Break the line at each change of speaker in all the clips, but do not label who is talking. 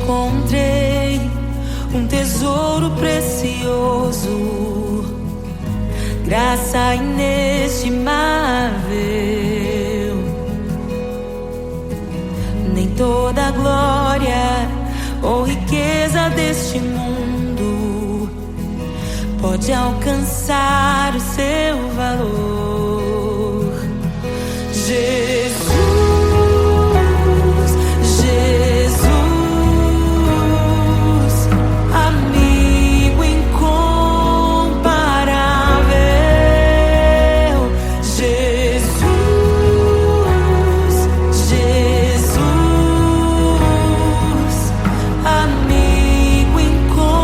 encontrei um tesouro precioso, graça inestimável. Nem toda a glória ou riqueza deste mundo pode alcançar o seu valor. Jesus, Jesus, amigo incomparável. Jesus, Jesus, amigo incomparável.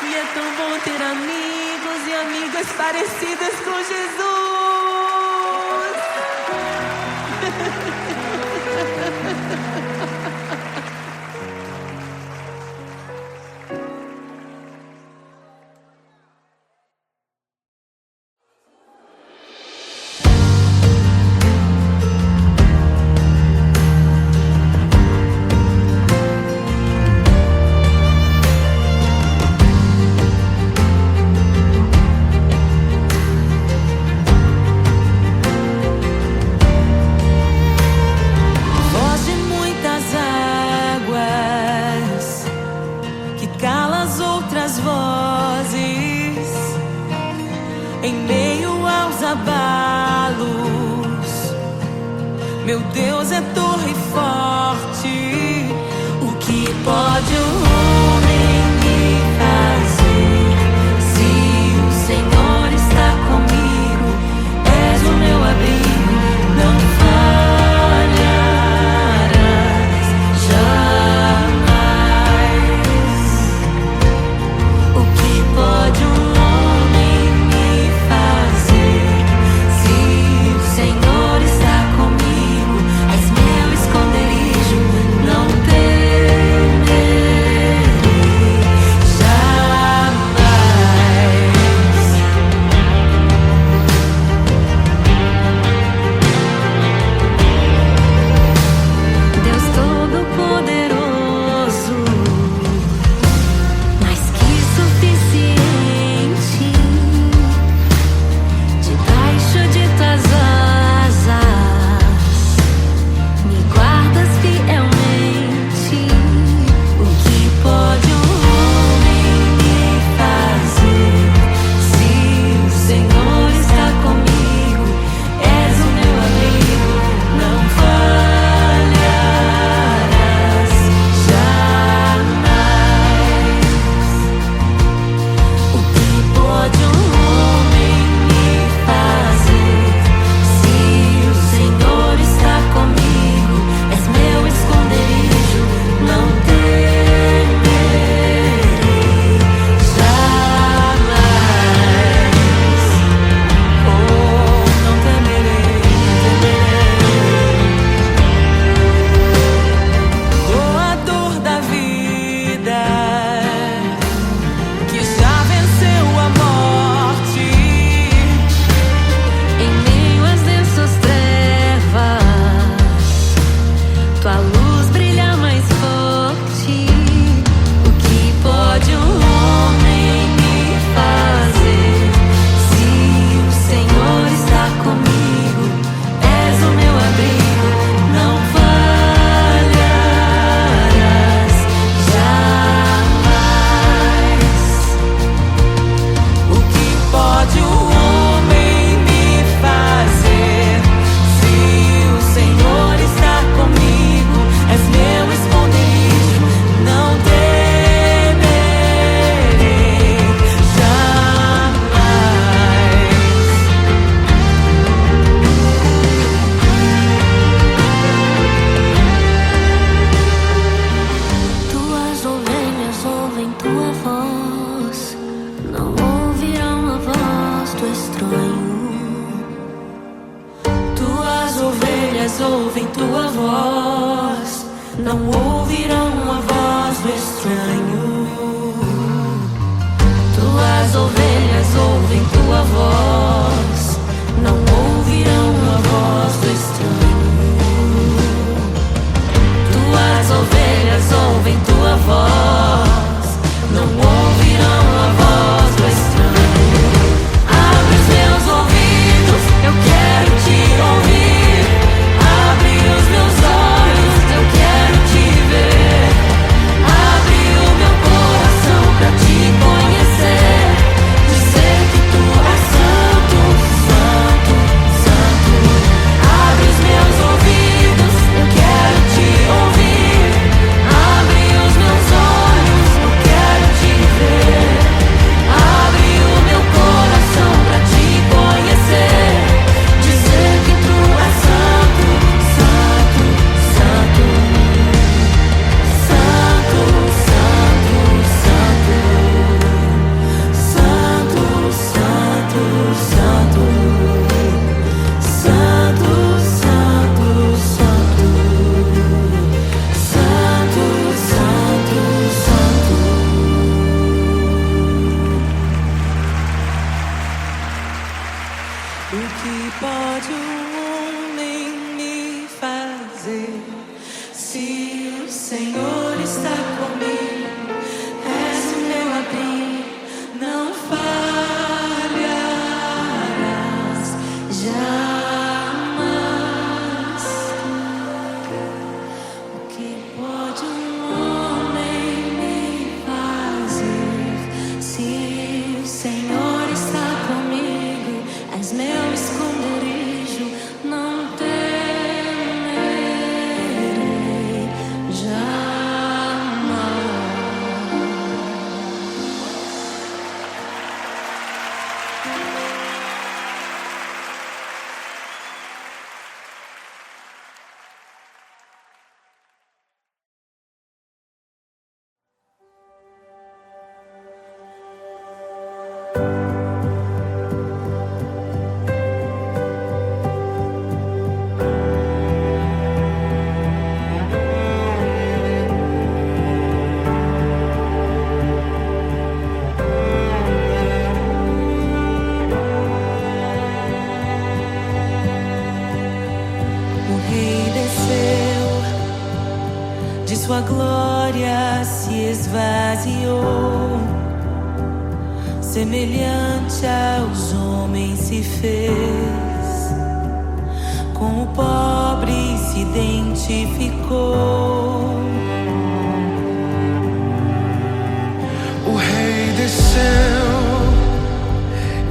E é tão bom ter amigos e amigas parecidas com Jesus. Em meio aos abalos, meu Deus é torre forte. O que pode o homem me fazer? Se o Senhor está comigo, és o meu abrigo, não falharás jamais. O que pode um ouvem tua voz, não ouvirão a voz do estranho. Tuas ovelhas ouvem tua voz, não ouvirão a voz do estranho. Tuas ovelhas ouvem tua voz, não ouvirão a voz do estranho. Abre os meus ouvidos, eu quero te ouvir. Abre os meus olhos, eu quero te ver. Abre o meu coração pra te conhecer. Dizer que tu és santo. pode um homem me fazer? Se o Senhor está comigo, és o meu abrigo, não falharás jamais. O que pode um homem me fazer? Se o Senhor está comigo, és meu esconderijo, não temerei sua glória se esvaziou, semelhante aos homens se fez, com o pobre se identificou.
O Rei desceu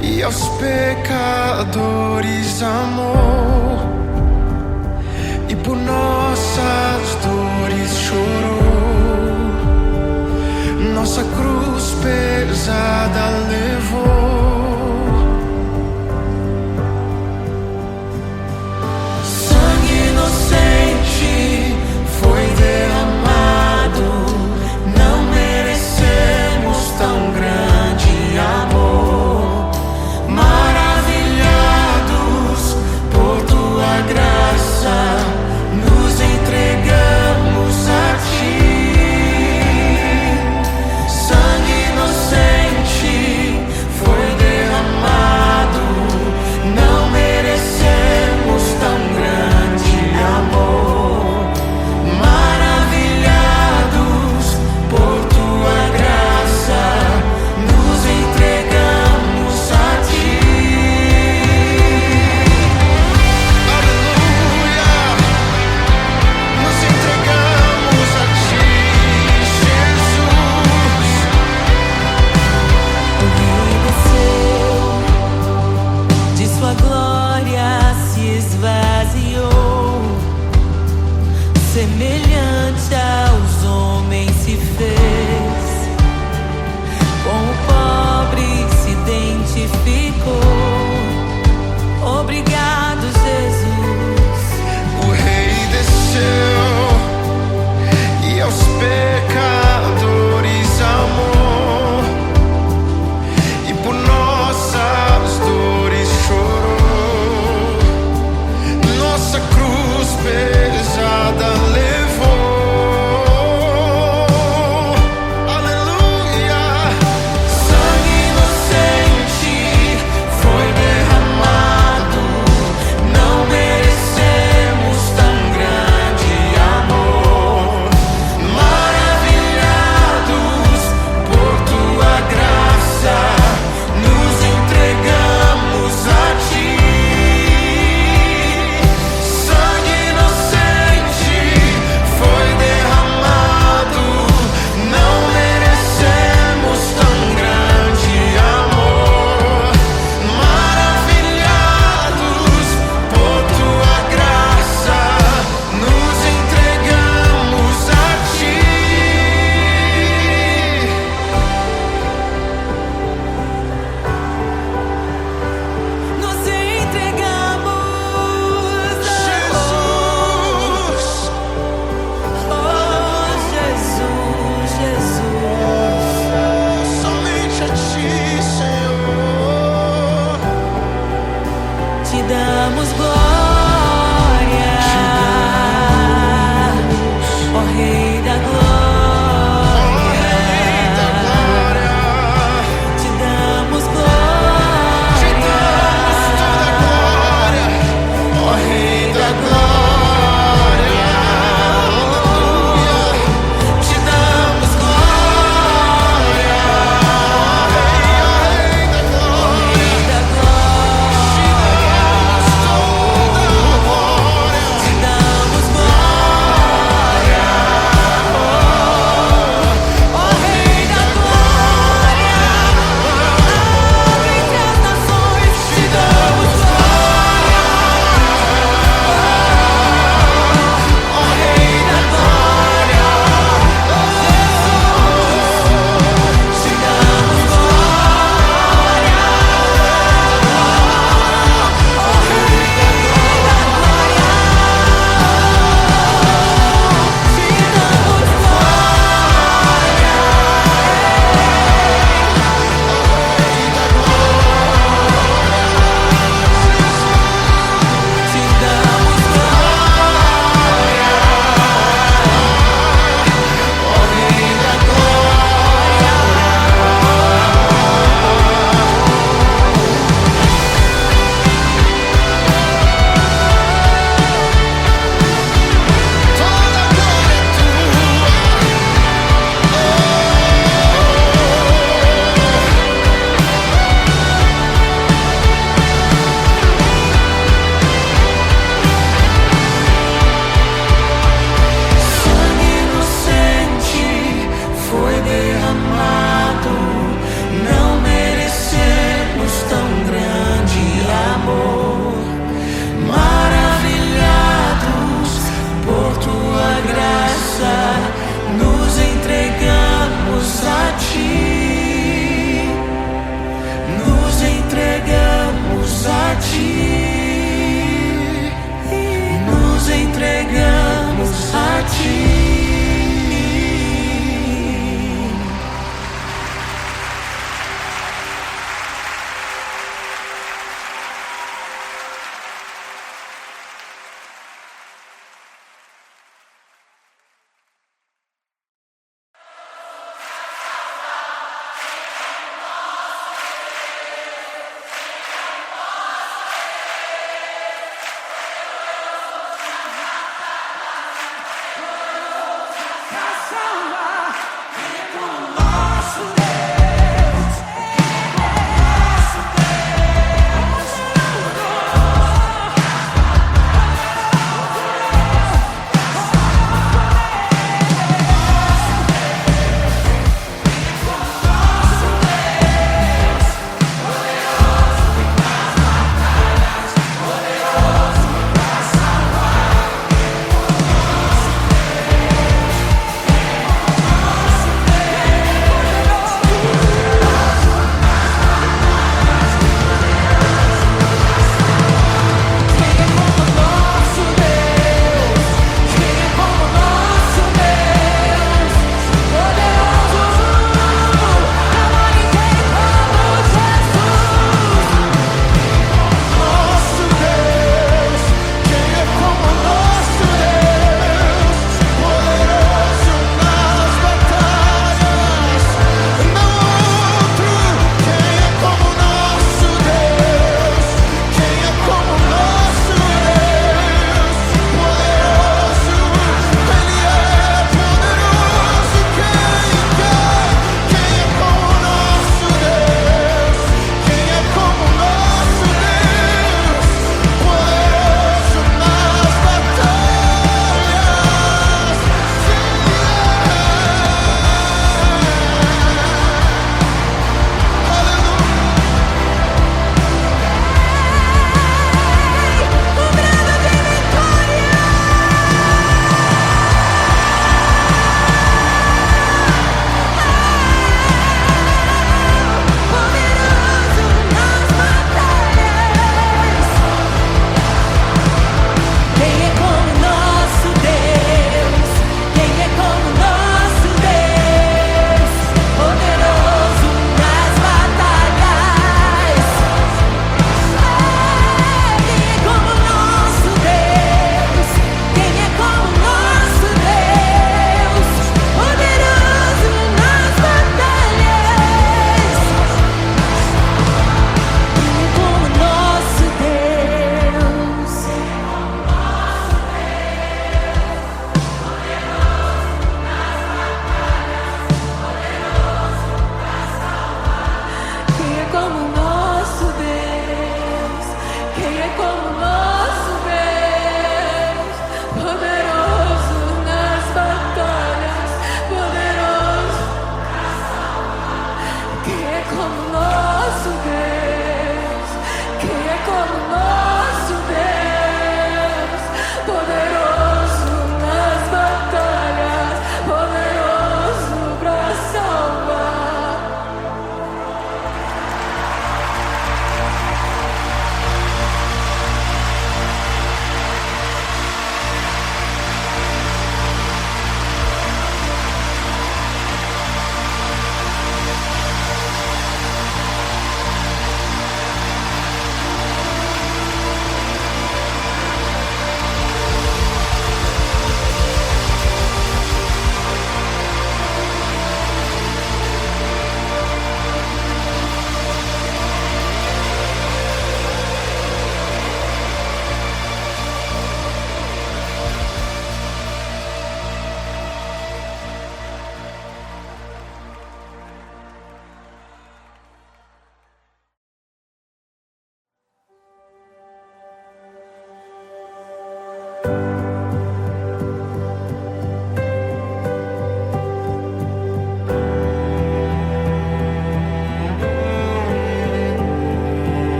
e aos pecadores amou, e por nossas dores chorou, nossa cruz pesada levou. Sangue inocente foi derramado, não merecemos tão grande amor. Maravilhados por tua graça, nos entregamos a ti. Sangue inocente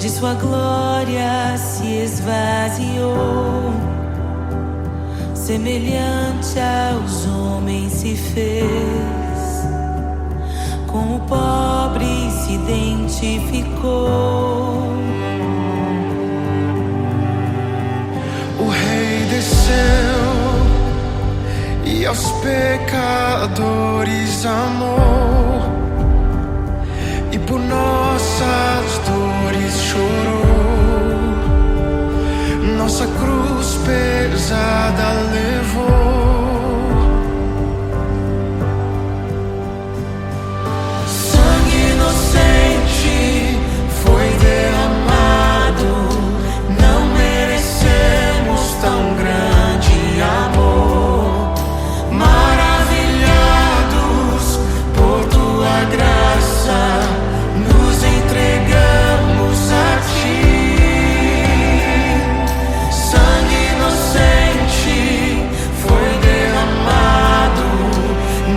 de sua glória se esvaziou, semelhante aos homens se fez, com o pobre se identificou.
O Rei desceu e aos pecadores amou, e por nossas dores chorou, nossa cruz pesada levou. Sangue inocente foi derramado, não merecemos tão grande amor. Maravilhados por tua graça, nos entregamos a ti. Sangue inocente foi derramado,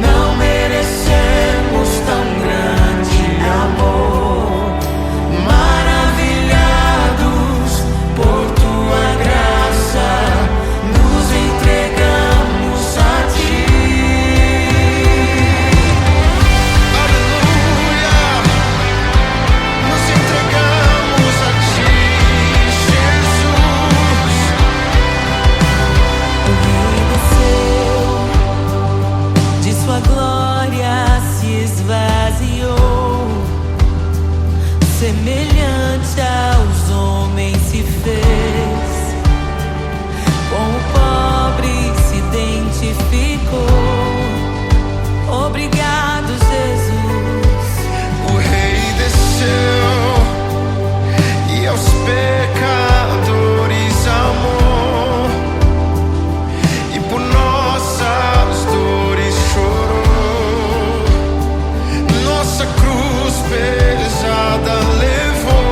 não merecemos tão grande amor. Maravilhados por tua graça, nos entregamos a ti. Aleluia, nos entregamos a ti, Jesus.
O Rei desceu, de sua glória se esvaziou, semelhante aos homens se fez, com o pobre se identificou. Obrigado, Jesus.
O Rei desceu e aos pecadores amou, e por nossas dores chorou, nossa cruz pesada levou.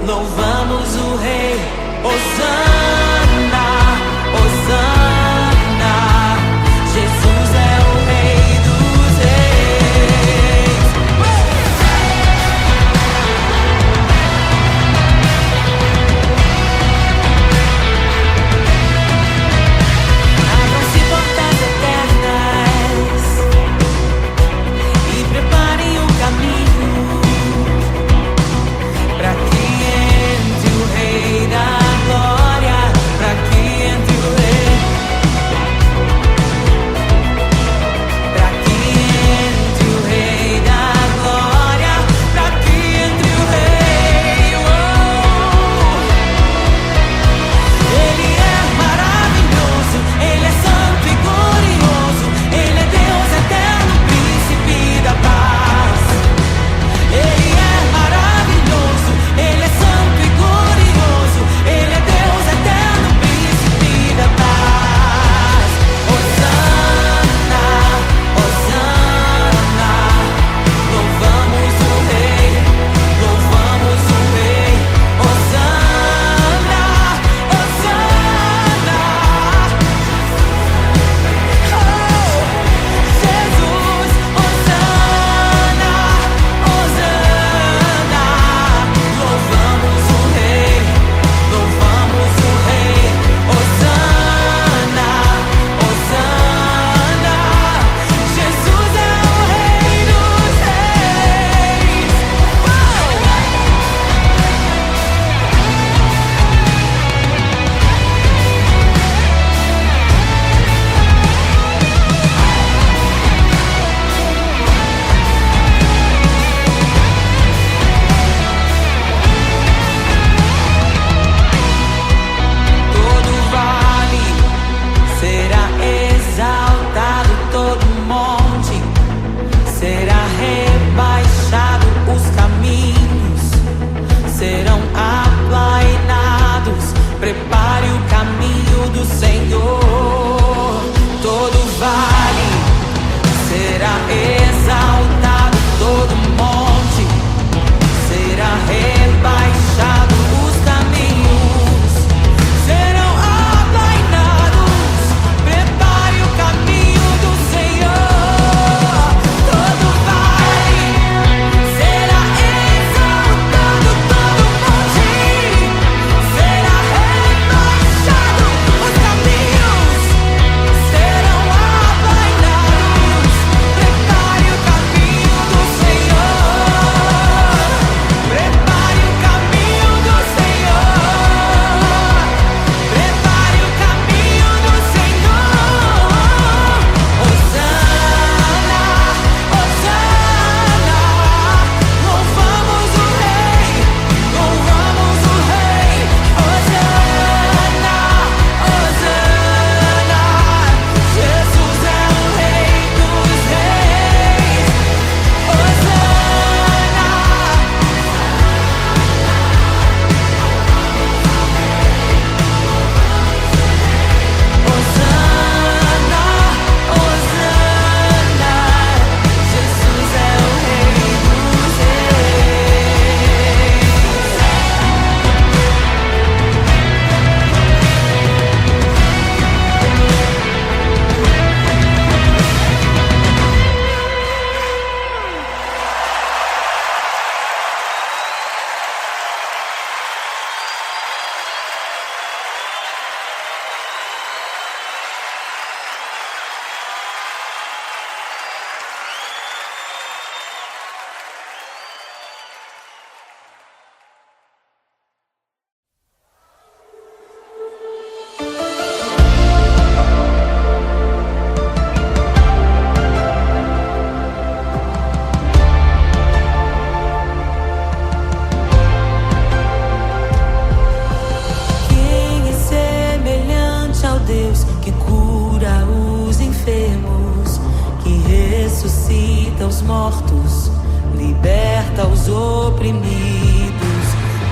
louvamos o Rei. Hosana, Hosana, Jesus é o Rei dos Reis. Abram-se portas eternas e preparem o caminho para que entre o Rei da Glória, para que entre o Rei, para que entre o Rei da Glória, para que entre o Rei. Ele é maravilhoso, Ele é santo e glorioso, Ele é Deus eterno, príncipe da paz. Ele é maravilhoso, Ele é santo e glorioso, Ele é Deus eterno, príncipe da paz. Hosana, Hosana, louvamos o Rei, louvamos o Rei. Hosana, Hosana, oh, Jesus, Hosana, Hosana, louvamos o Rei, louvamos o Rei. Hosana, Hosana, Jesus é o Rei dos Reis. Todo vale será exaltado, todo monte será rebaixado, os caminhos serão aplainados. Prepare o caminho do Senhor. Todo vale será exaltado, todo monte será rebaixado, os caminhos serão aplainados. Prepare o caminho do Senhor. Todo vale será exaltado, todo monte será rebaixado, os caminhos serão aplainados. Prepare o caminho do Senhor. Prepare o caminho do Senhor. Prepare o caminho do Senhor. Hosana, Hosana, louvamos o Rei, louvamos o Rei. Hosana, Hosana, Jesus é o Rei dos Reis. Hosana. Hosana, Hosana, Jesus é o Rei dos Reis. Quem é semelhante ao Deus que cura os enfermos, que ressuscita os mortos, liberta os oprimidos?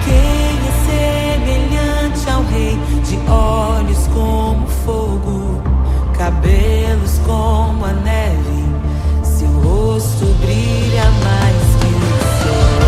Quem é semelhante ao Rei, de olhos como fogo, cabelos como a neve, seu rosto brilha mais que o sol?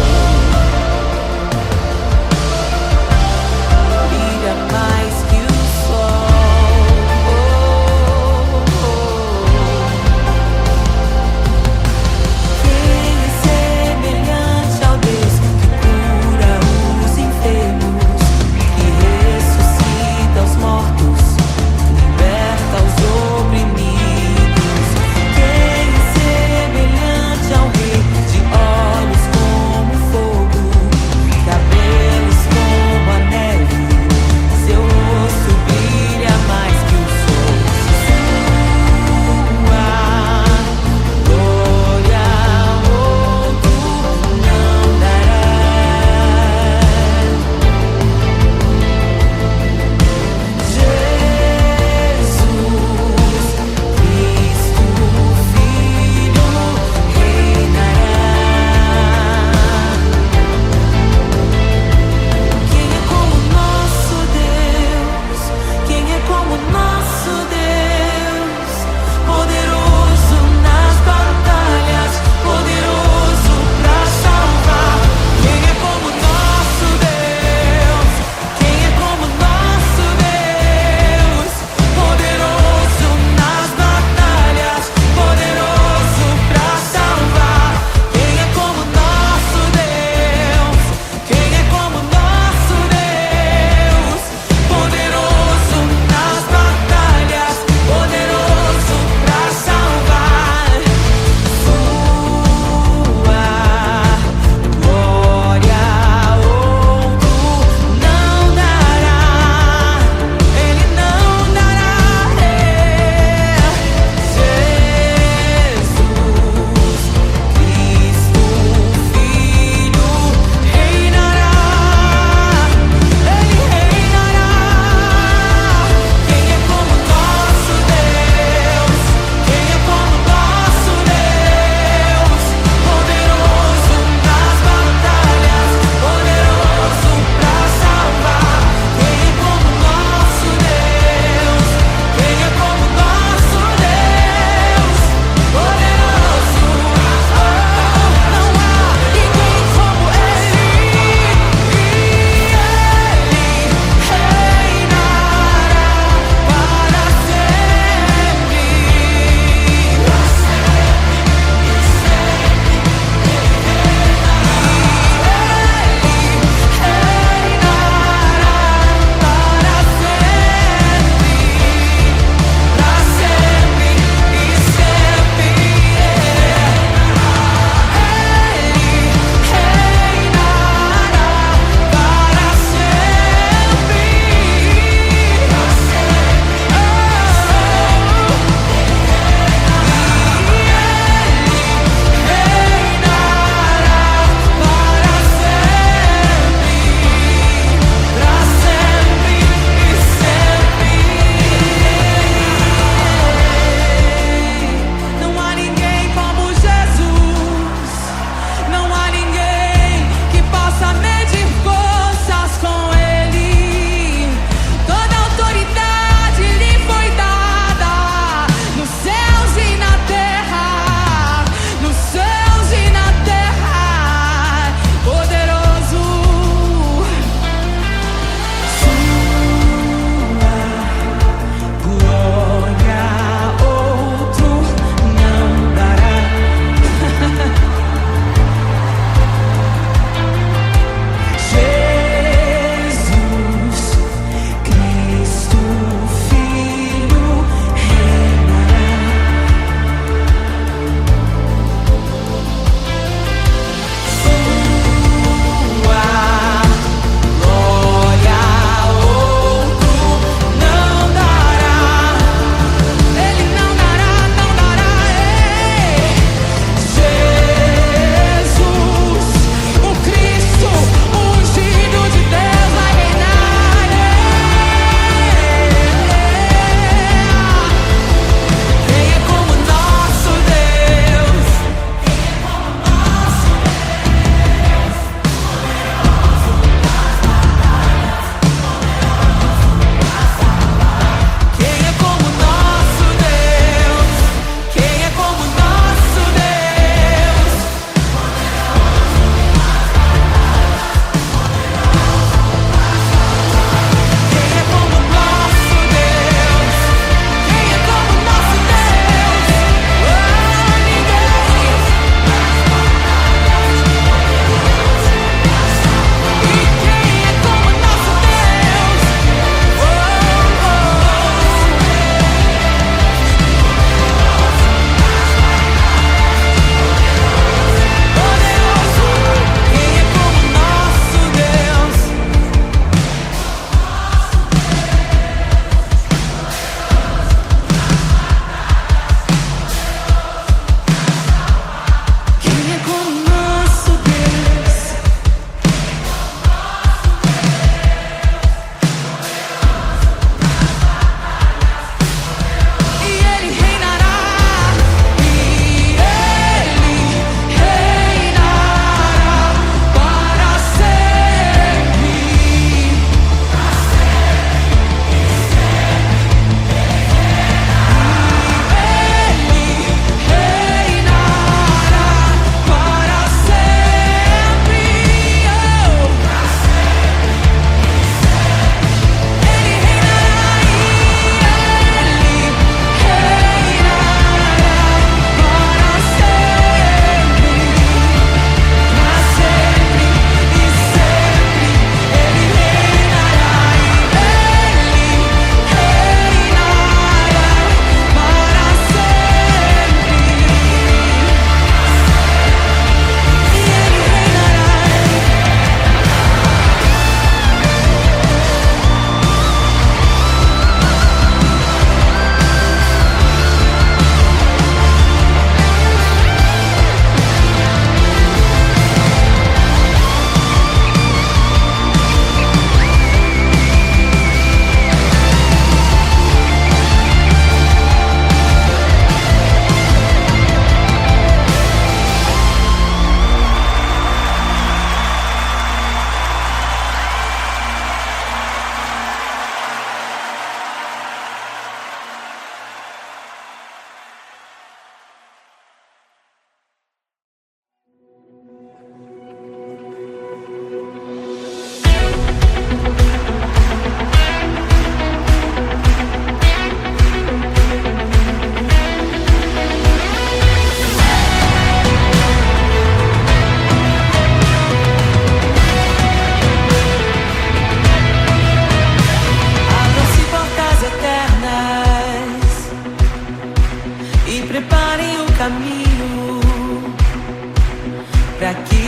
pra que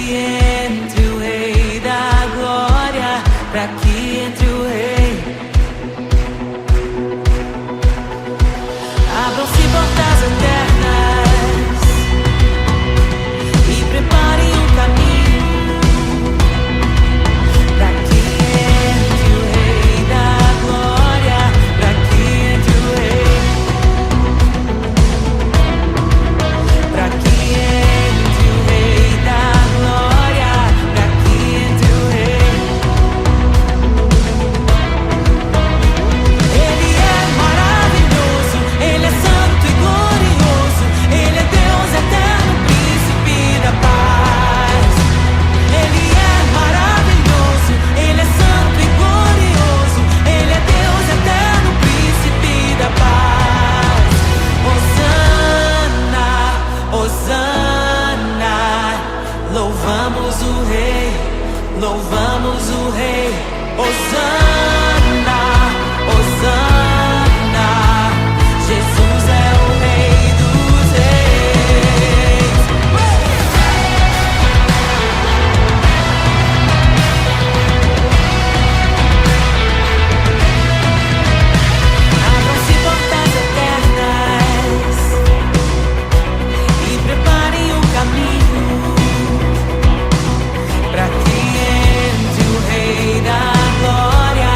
entre o Rei da Glória, pra que entre o Rei. Abram-se portas eternas e preparem um caminho pra que entre o Rei da Glória, pra que entre o Rei, pra que entre o Rei da Glória, pra que entre o Rei. Ele é maravilhoso, Ele é santo e glorioso, Ele é Deus eterno, príncipe da paz. Ele é maravilhoso, Ele é santo e glorioso, Ele é Deus eterno, príncipe da paz. Hosana, Hosana, louvamos o Rei, louvamos o Rei. Hosana, Hosana, Jesus é o Rei dos Reis. Abram-se portas eternas e preparem o caminho pra que entre o Rei da Glória,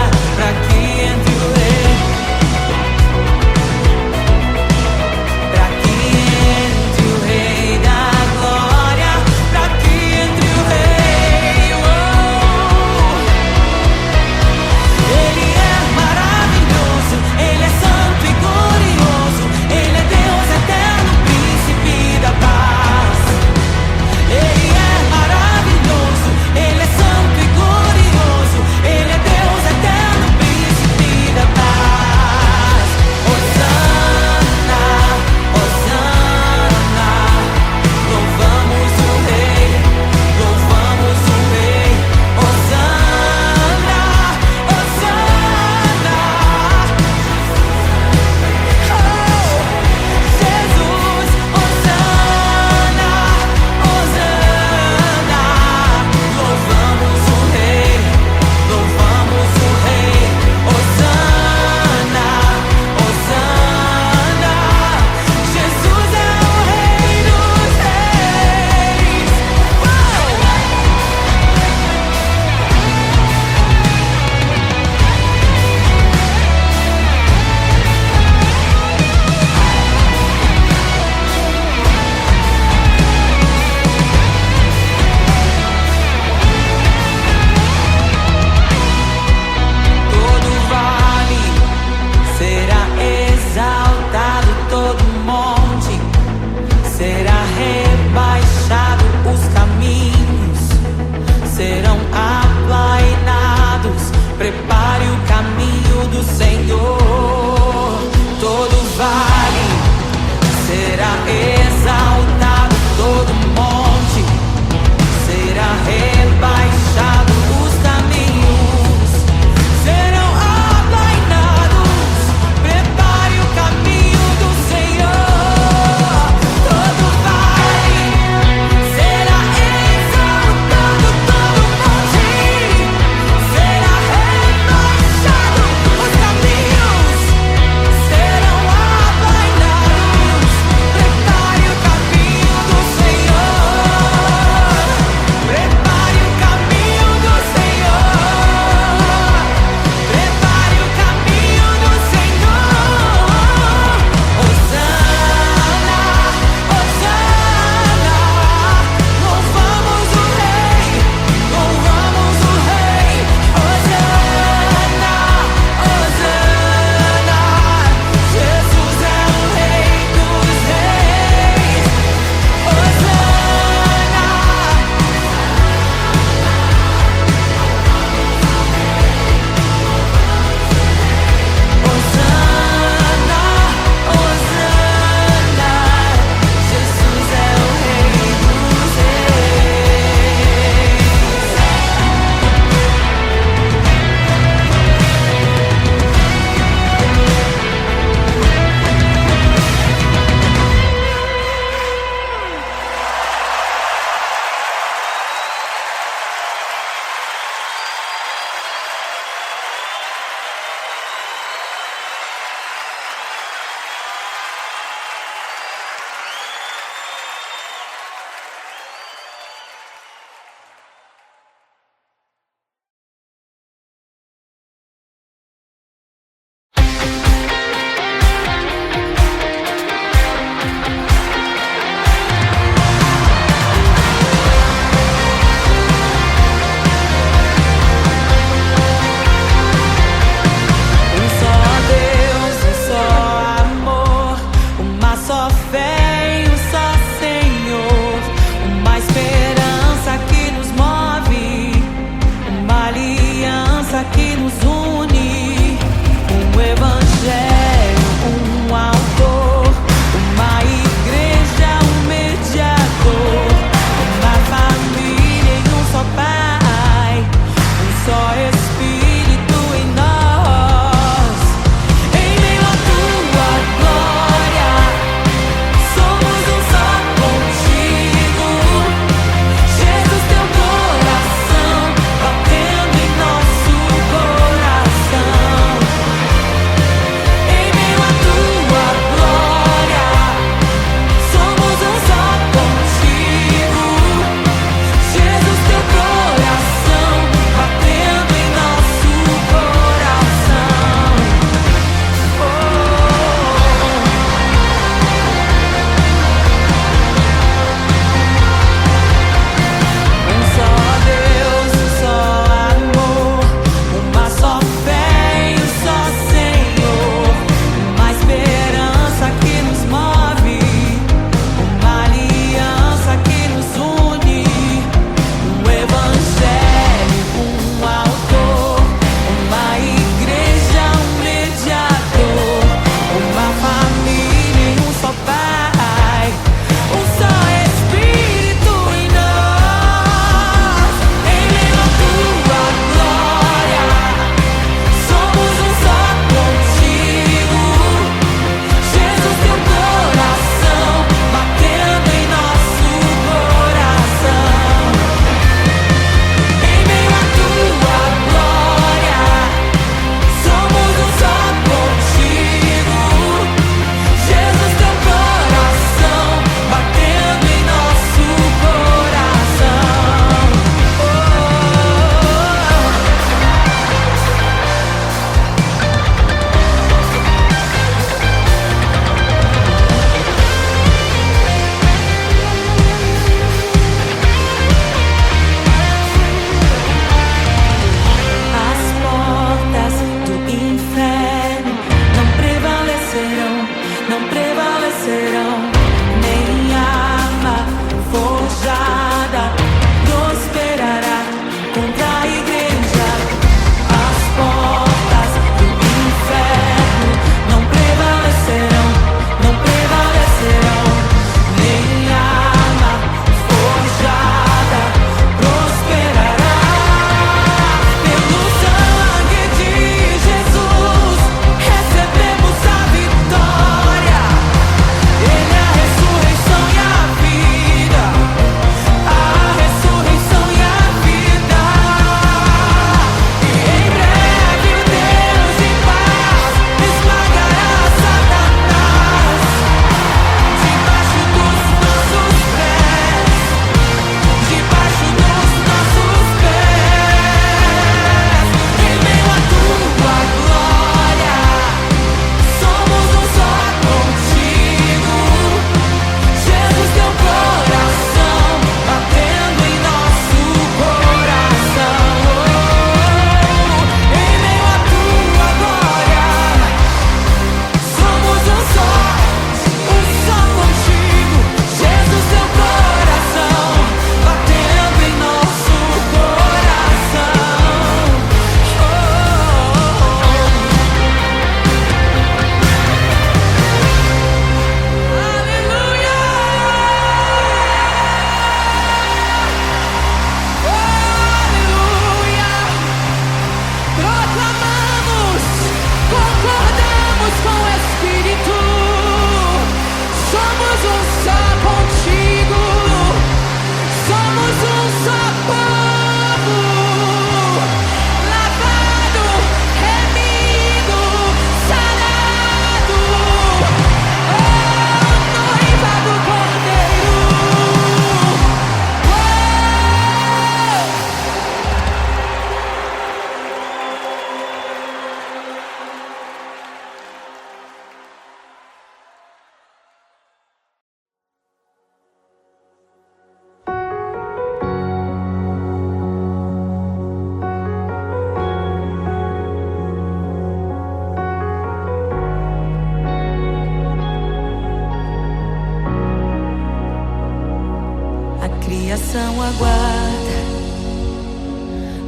geração aguarda,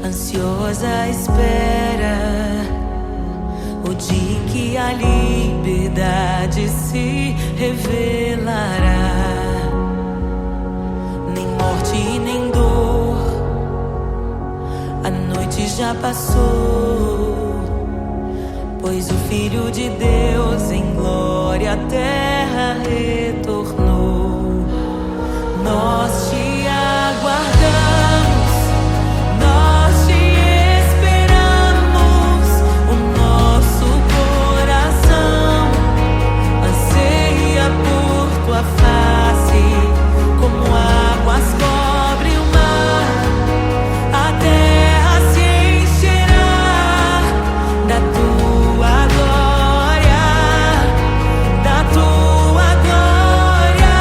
ansiosa espera o dia em que a liberdade se revelará. Nem morte nem dor, a noite já passou, pois o Filho de Deus em glória à terra retornou. Nós te aguardamos, nós te esperamos. O nosso coração anseia por tua face, como águas cobrem o mar. A terra se encherá da tua glória, da tua glória.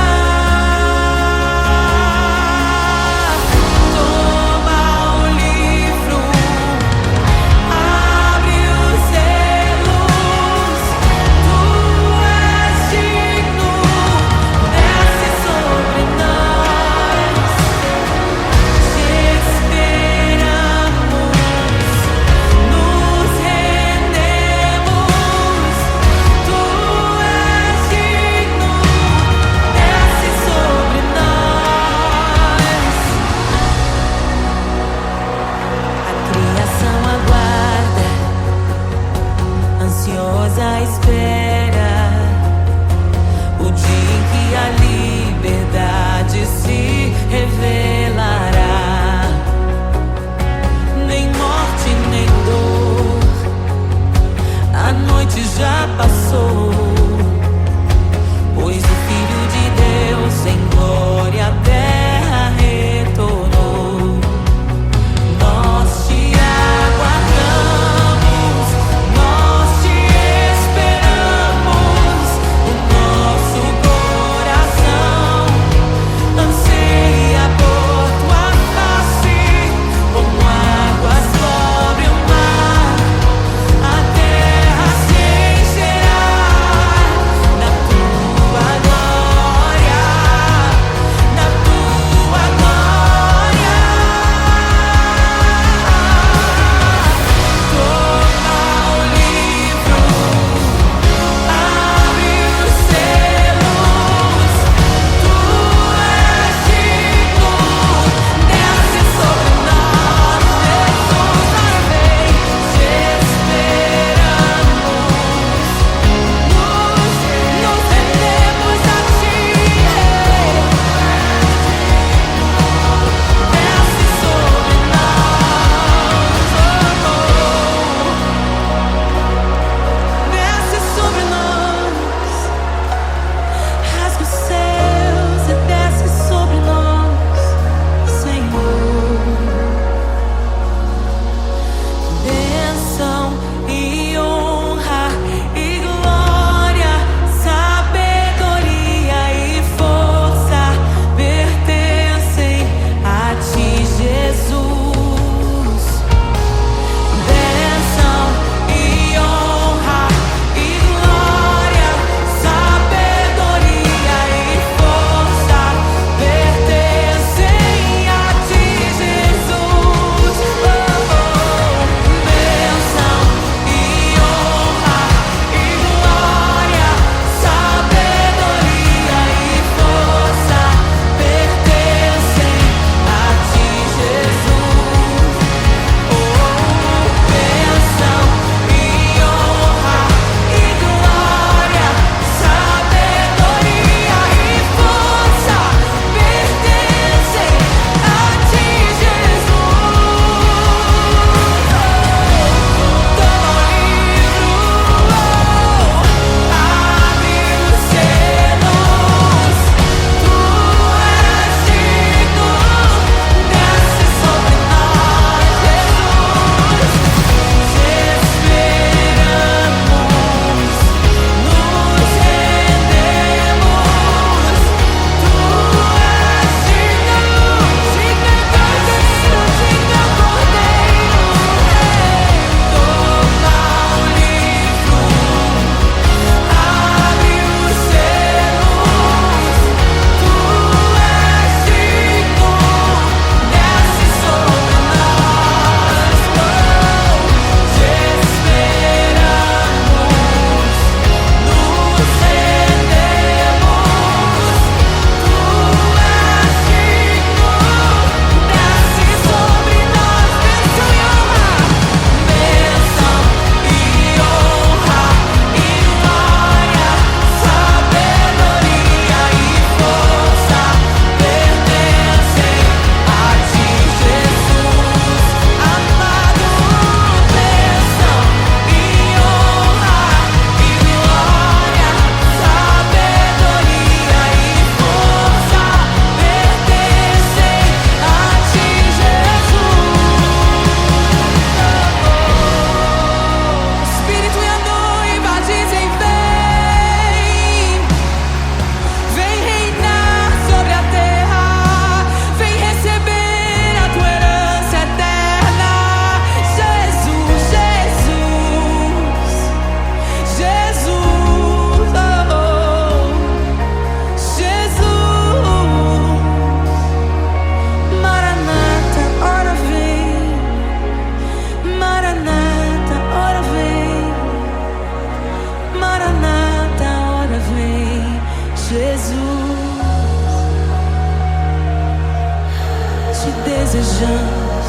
te desejamos.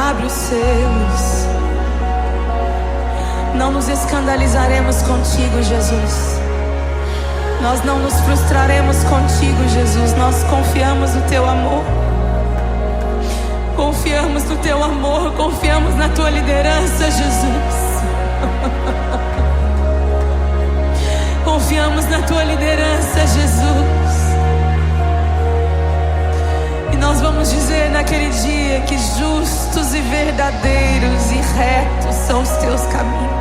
Abre os seus. Não nos escandalizaremos contigo, Jesus. Nós não nos frustraremos contigo, Jesus. Nós confiamos no teu amor. Confiamos no teu amor. Confiamos na tua liderança, Jesus. Confiamos na tua liderança, Jesus. E nós vamos dizer naquele dia que justos e verdadeiros e retos são os teus caminhos.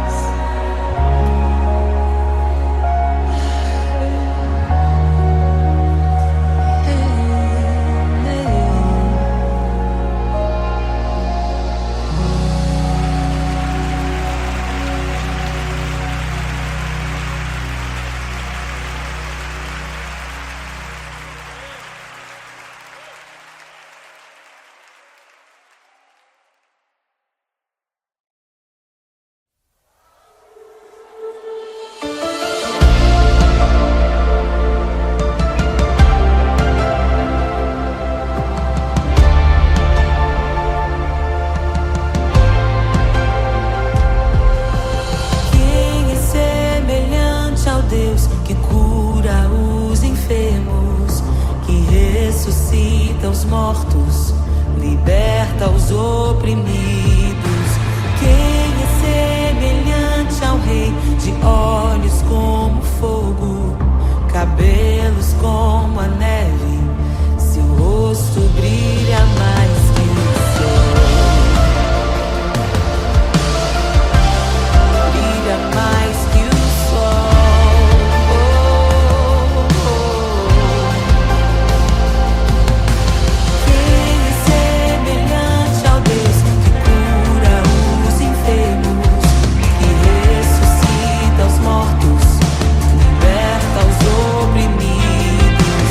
Ressuscita os mortos, liberta os oprimidos. Quem é semelhante ao Rei, de olhos como fogo, cabelos como a neve, seu rosto brilha mais que o sol, brilha mais que o sol.
Mortos, liberta os oprimidos.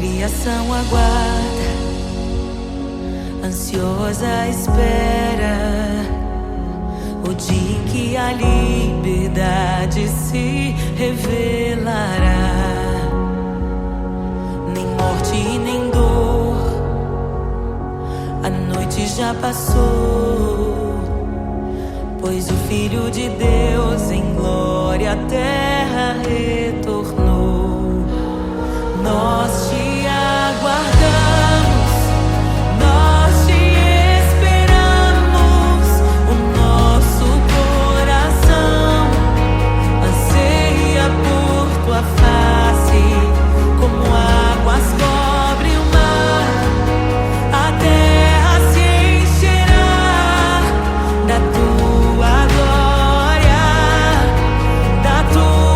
criação aguarda, ansiosa espera o dia em que a liberdade se revelará. Nem morte e nem dor, a noite já passou, pois o Filho de Deus em glória à terra retornou. Nós te aguardamos, nós te esperamos. O nosso coração anseia por tua face, como águas cobrem o mar. A terra se encherá da tua glória, da tua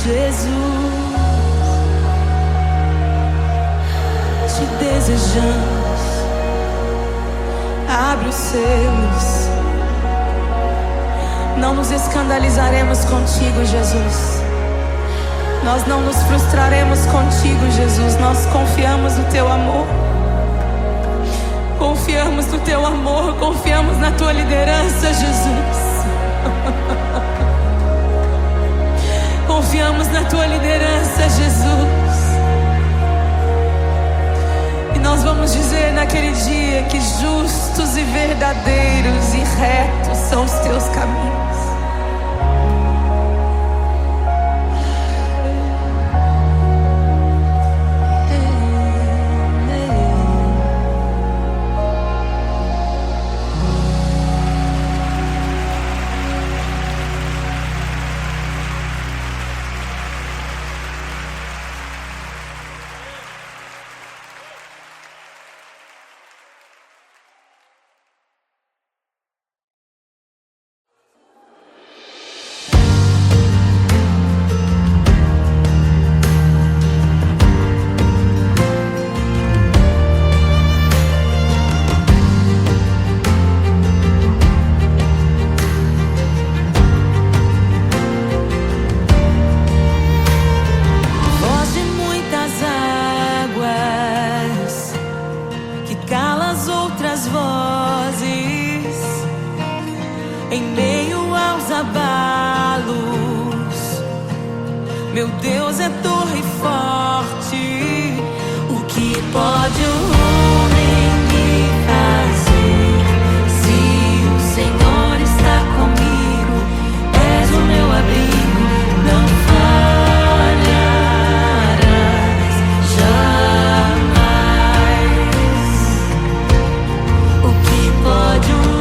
Jesus, te desejamos. Abre os selos. Não nos escandalizaremos contigo, Jesus. Nós não nos frustraremos contigo, Jesus. Nós confiamos no teu amor. Confiamos no teu amor. Confiamos na tua liderança, Jesus. Confiamos na tua liderança, Jesus. E nós vamos dizer naquele dia que justos e verdadeiros e retos são os teus caminhos. Em meio aos abalos, meu Deus é torre forte. O que pode o homem me fazer? Se o Senhor está comigo, és o meu abrigo, não falharás jamais. O que pode o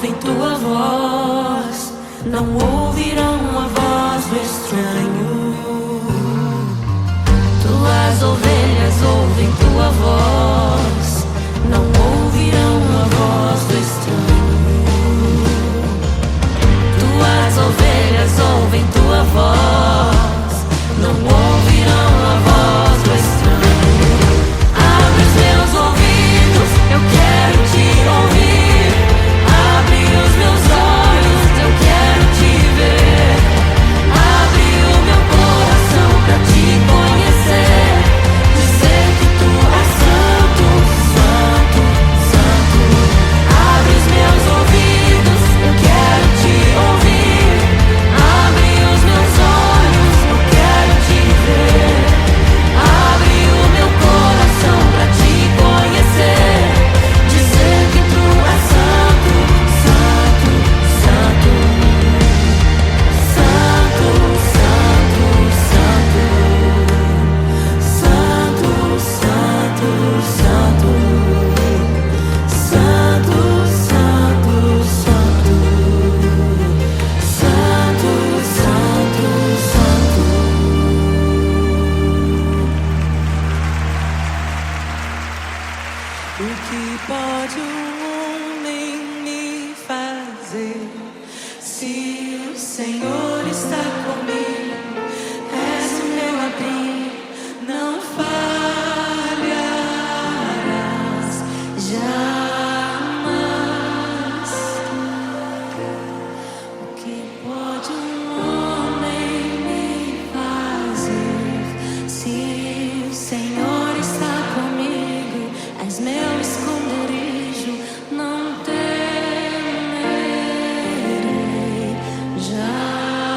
ouvem tua voz, não ouvirão a voz do estranho. Tuas ovelhas ouvem tua voz, não ouvirão a voz do estranho. fazer. Se o Senhor está comigo, és o meu abrigo, não falharás jamais. O que pode um homem me fazer? Se o Senhor está comigo, és meu esconderijo, não temerei jamais.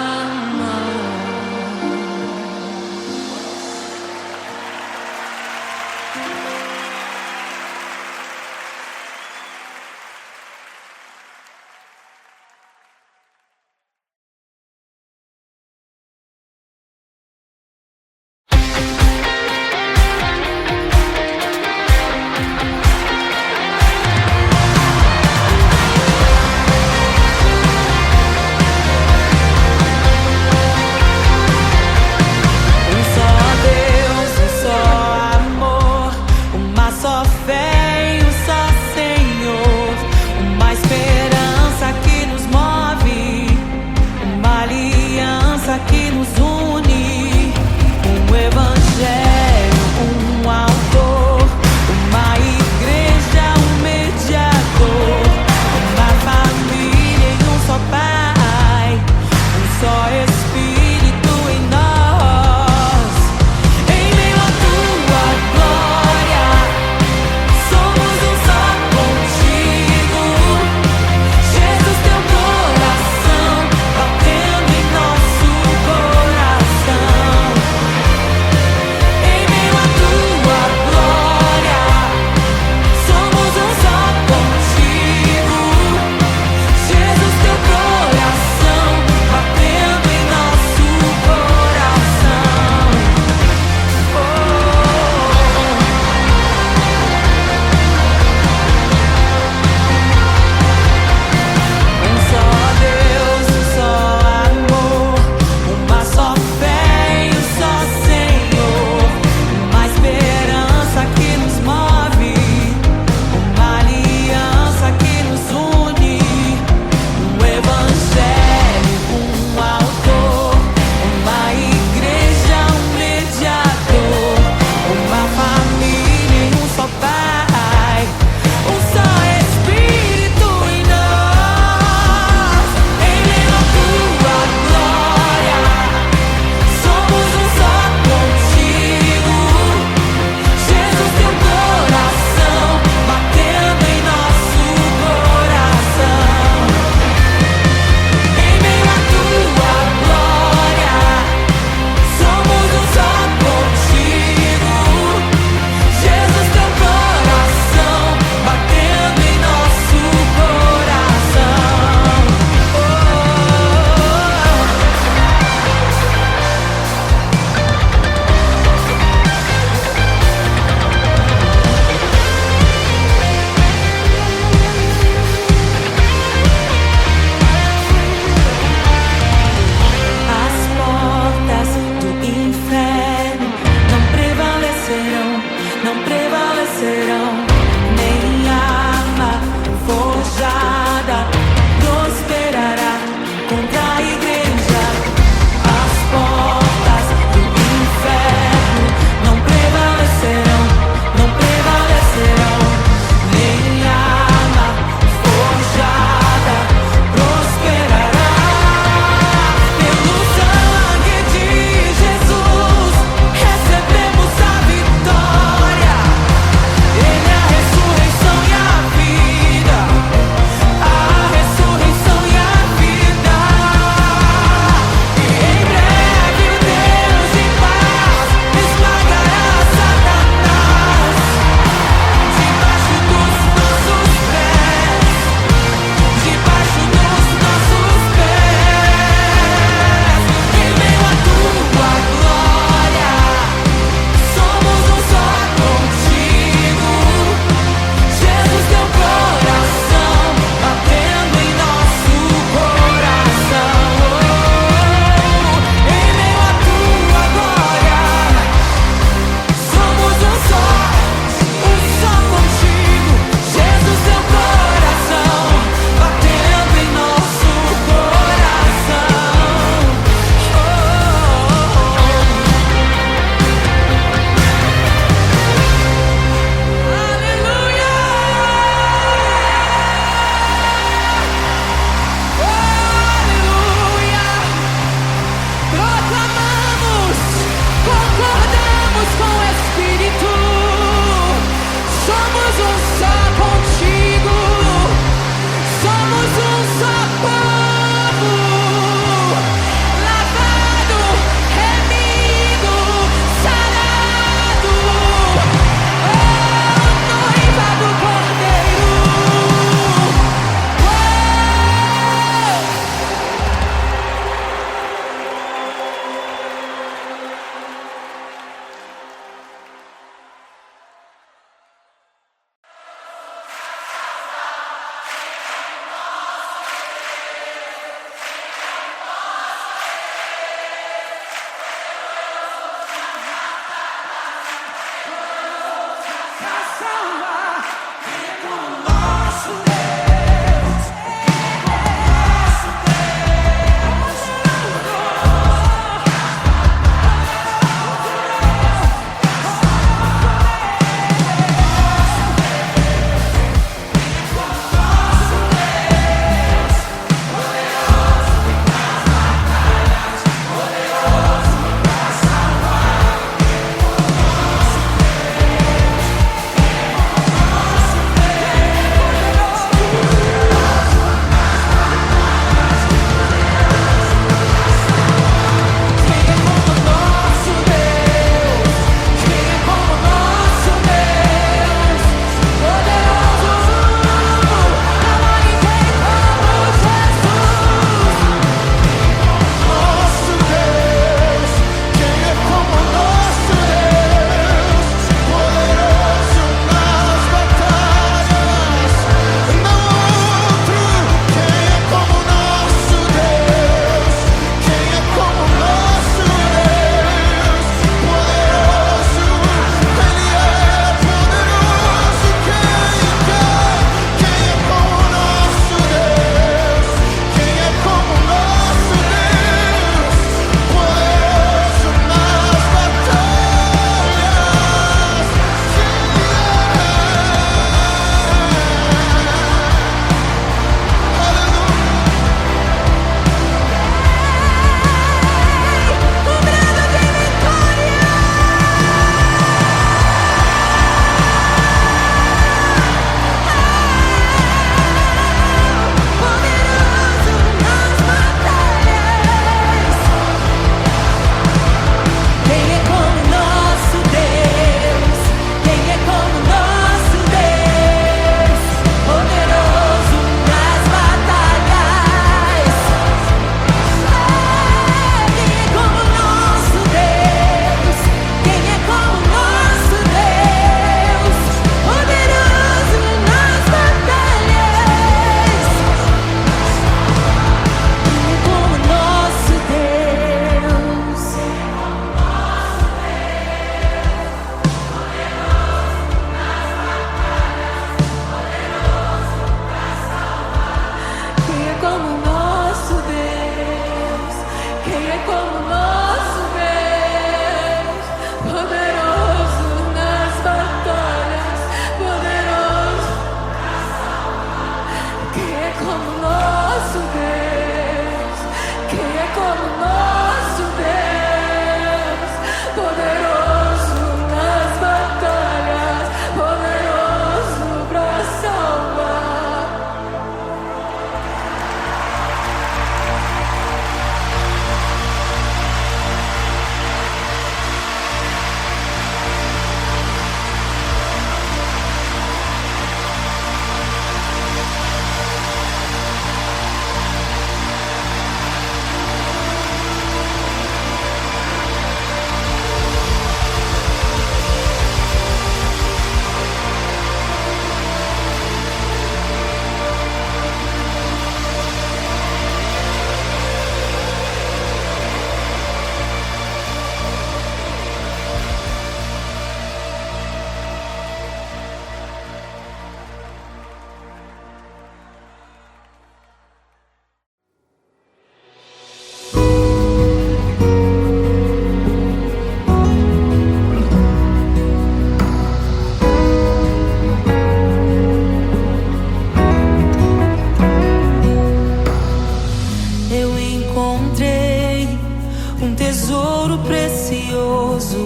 tesouro precioso,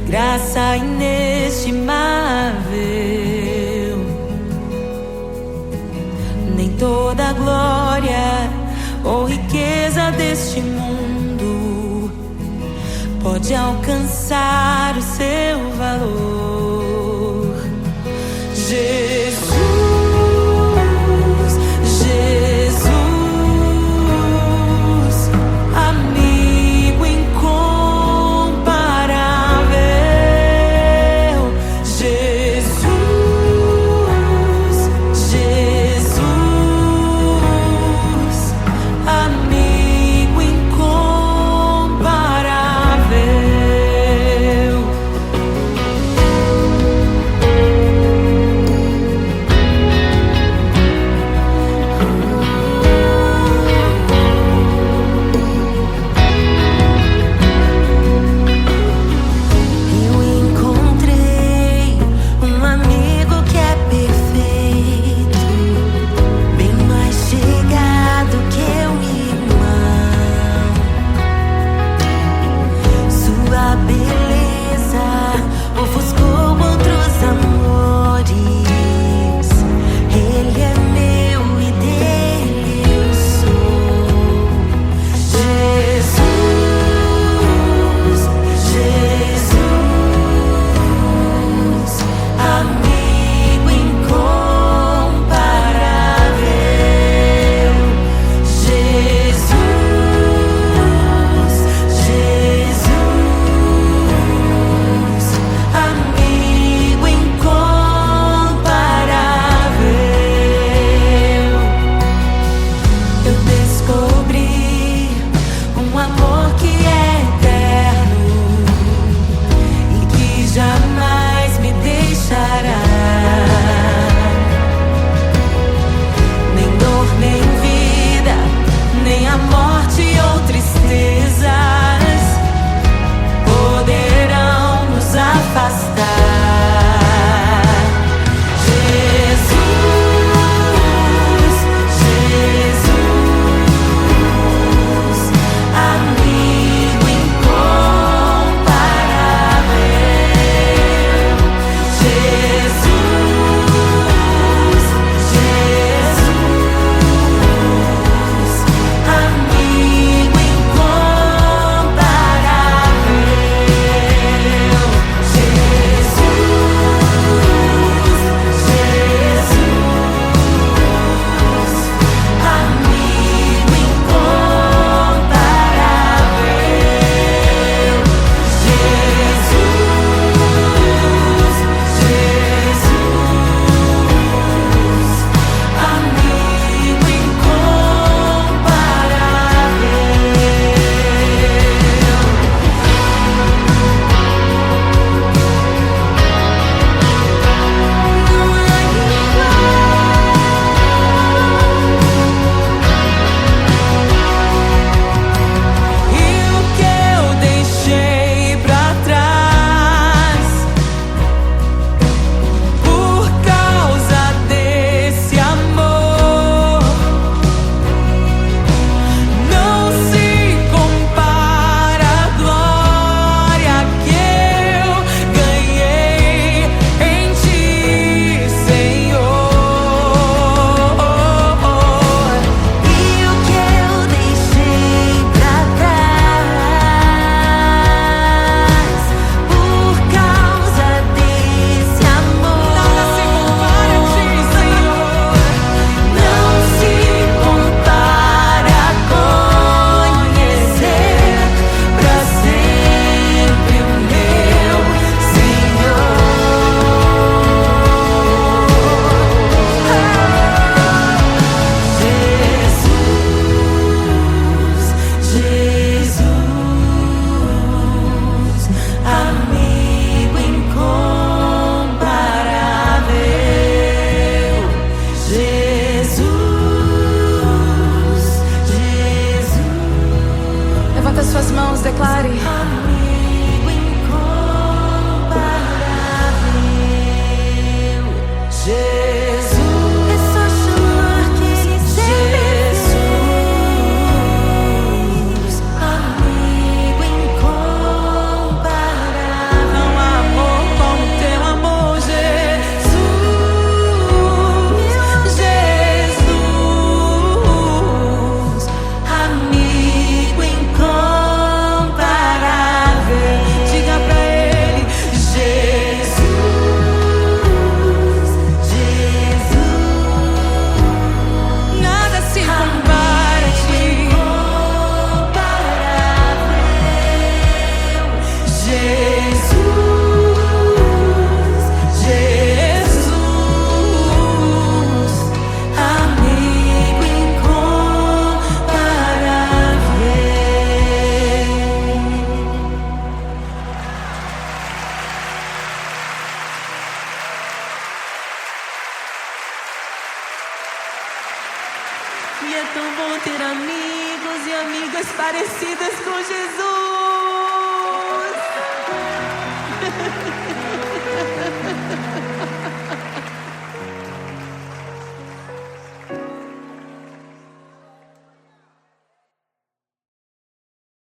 graça inestimável. Nem toda a glória ou riqueza deste mundo pode alcançar o seu valor. Jesus, Jesus, amigo incomparável. Jesus, Jesus, amigo incomparável. E é tão bom ter amigos e amigas parecidas com Jesus.